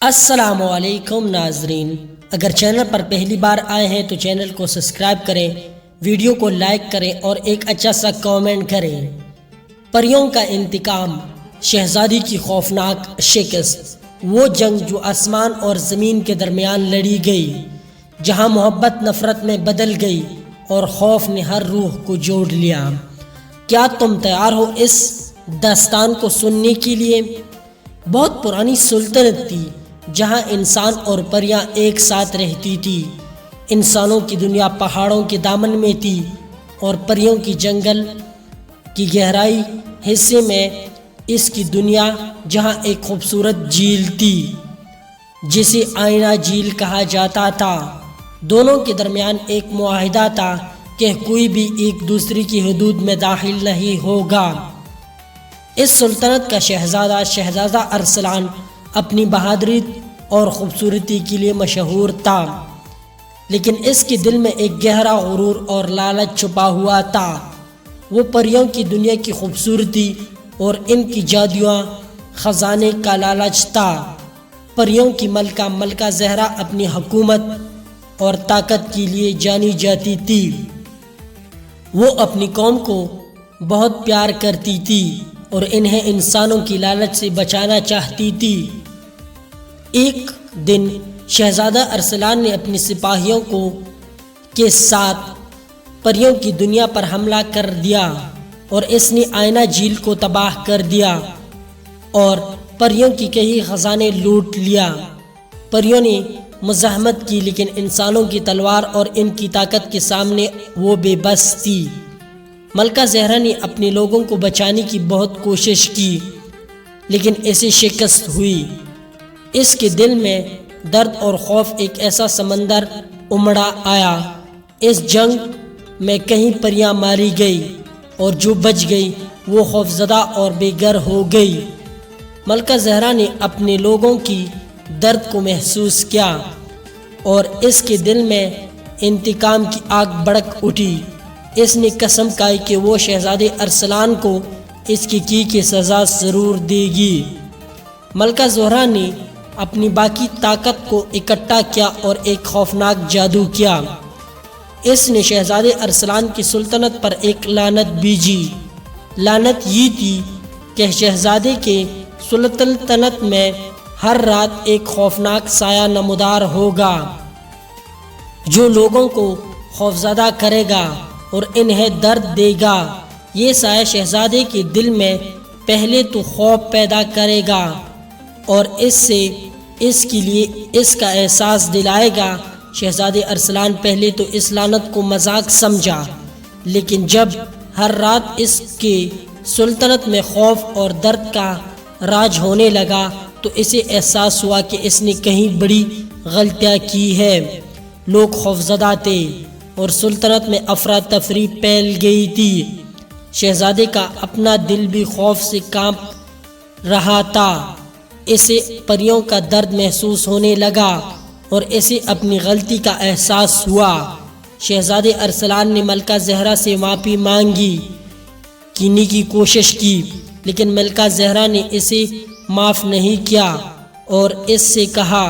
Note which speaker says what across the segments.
Speaker 1: السلام علیکم ناظرین، اگر چینل پر پہلی بار آئے ہیں تو چینل کو سبسکرائب کریں، ویڈیو کو لائک کریں اور ایک اچھا سا کامنٹ کریں۔ پریوں کا انتقام، شہزادی کی خوفناک شکست۔ وہ جنگ جو آسمان اور زمین کے درمیان لڑی گئی، جہاں محبت نفرت میں بدل گئی اور خوف نے ہر روح کو جوڑ لیا۔ کیا تم تیار ہو اس داستان کو سننے کے لیے؟ بہت پرانی سلطنت تھی جہاں انسان اور پریاں ایک ساتھ رہتی تھی۔ انسانوں کی دنیا پہاڑوں کے دامن میں تھی اور پریوں کی جنگل کی گہرائی حصے میں اس کی دنیا، جہاں ایک خوبصورت جھیل تھی جسے آئینہ جھیل کہا جاتا تھا۔ دونوں کے درمیان ایک معاہدہ تھا کہ کوئی بھی ایک دوسرے کی حدود میں داخل نہیں ہوگا۔ اس سلطنت کا شہزادہ ارسلان اپنی بہادری اور خوبصورتی کے لیے مشہور تھا، لیکن اس کے دل میں ایک گہرا غرور اور لالچ چھپا ہوا تھا۔ وہ پریوں کی دنیا کی خوبصورتی اور ان کی جادوئی خزانے کا لالچ تھا۔ پریوں کی ملکہ زہرا اپنی حکومت اور طاقت کے لیے جانی جاتی تھی۔ وہ اپنی قوم کو بہت پیار کرتی تھی اور انہیں انسانوں کی لالچ سے بچانا چاہتی تھی۔ ایک دن شہزادہ ارسلان نے اپنے سپاہیوں کے ساتھ پریوں کی دنیا پر حملہ کر دیا اور اس نے آئینہ جھیل کو تباہ کر دیا اور پریوں کی کئی خزانے لوٹ لیا۔ پریوں نے مزاحمت کی، لیکن انسانوں کی تلوار اور ان کی طاقت کے سامنے وہ بے بس تھی۔ ملکہ زہرا نے اپنے لوگوں کو بچانے کی بہت کوشش کی، لیکن اسے شکست ہوئی۔ اس کے دل میں درد اور خوف ایک ایسا سمندر امڑا آیا۔ اس جنگ میں کئی پریاں ماری گئی اور جو بچ گئی وہ خوفزدہ اور بے گھر ہو گئی۔ ملکہ زہرا نے اپنے لوگوں کی درد کو محسوس کیا اور اس کے دل میں انتقام کی آگ بھڑک اٹھی۔ اس نے قسم کھائی کہ وہ شہزادے ارسلان کو اس کی سزا ضرور دے گی۔ ملکہ زہرا نے اپنی باقی طاقت کو اکٹھا کیا اور ایک خوفناک جادو کیا۔ اس نے شہزادے ارسلان کی سلطنت پر ایک لعنت بھیجی۔ لعنت یہ تھی کہ شہزادے کے سلطنت میں ہر رات ایک خوفناک سایہ نمودار ہوگا جو لوگوں کو خوفزدہ کرے گا اور انہیں درد دے گا۔ یہ سایہ شہزادے کے دل میں پہلے تو خوف پیدا کرے گا اور اس کے لیے اس کا احساس دلائے گا۔ شہزادے ارسلان پہلے تو اس لعنت کو مذاق سمجھا، لیکن جب ہر رات اس کے سلطنت میں خوف اور درد کا راج ہونے لگا تو اسے احساس ہوا کہ اس نے کہیں بڑی غلطیاں کی ہے۔ لوگ خوفزدہ تھے اور سلطنت میں افراتفری پھیل گئی تھی۔ شہزادے کا اپنا دل بھی خوف سے کانپ رہا تھا۔ اسے پریوں کا درد محسوس ہونے لگا اور اسے اپنی غلطی کا احساس ہوا۔ شہزادے ارسلان نے ملکہ زہرا سے معافی مانگنے کی کوشش کی، لیکن ملکہ زہرا نے اسے معاف نہیں کیا اور اس سے کہا،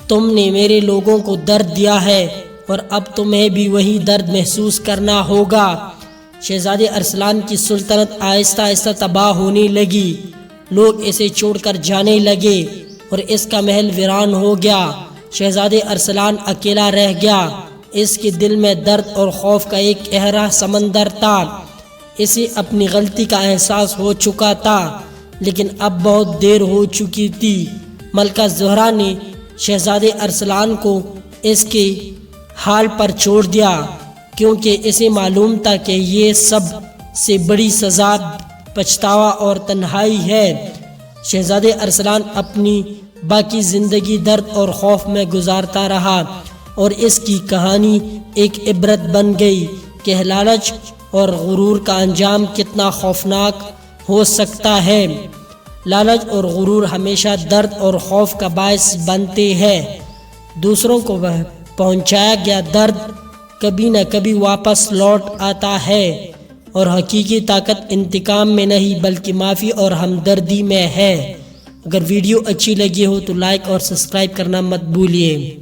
Speaker 1: تم نے میرے لوگوں کو درد دیا ہے اور اب تمہیں بھی وہی درد محسوس کرنا ہوگا۔ شہزادے ارسلان کی سلطنت آہستہ آہستہ تباہ ہونے لگی۔ لوگ اسے چھوڑ کر جانے لگے اور اس کا محل ویران ہو گیا۔ شہزادے ارسلان اکیلا رہ گیا۔ اس کے دل میں درد اور خوف کا ایک گہرا سمندر تھا۔ اسے اپنی غلطی کا احساس ہو چکا تھا، لیکن اب بہت دیر ہو چکی تھی۔ ملکہ زہرا نے شہزادے ارسلان کو اس کے حال پر چھوڑ دیا، کیونکہ اسے معلوم تھا کہ یہ سب سے بڑی سزا پچھتاوا اور تنہائی ہے۔ شہزادے ارسلان اپنی باقی زندگی درد اور خوف میں گزارتا رہا اور اس کی کہانی ایک عبرت بن گئی کہ لالچ اور غرور کا انجام کتنا خوفناک ہو سکتا ہے۔ لالچ اور غرور ہمیشہ درد اور خوف کا باعث بنتے ہیں۔ دوسروں کو پہنچایا گیا درد کبھی نہ کبھی واپس لوٹ آتا ہے اور حقیقی طاقت انتقام میں نہیں بلکہ معافی اور ہمدردی میں ہے۔ اگر ویڈیو اچھی لگی ہو تو لائک اور سبسکرائب کرنا مت بھولیے۔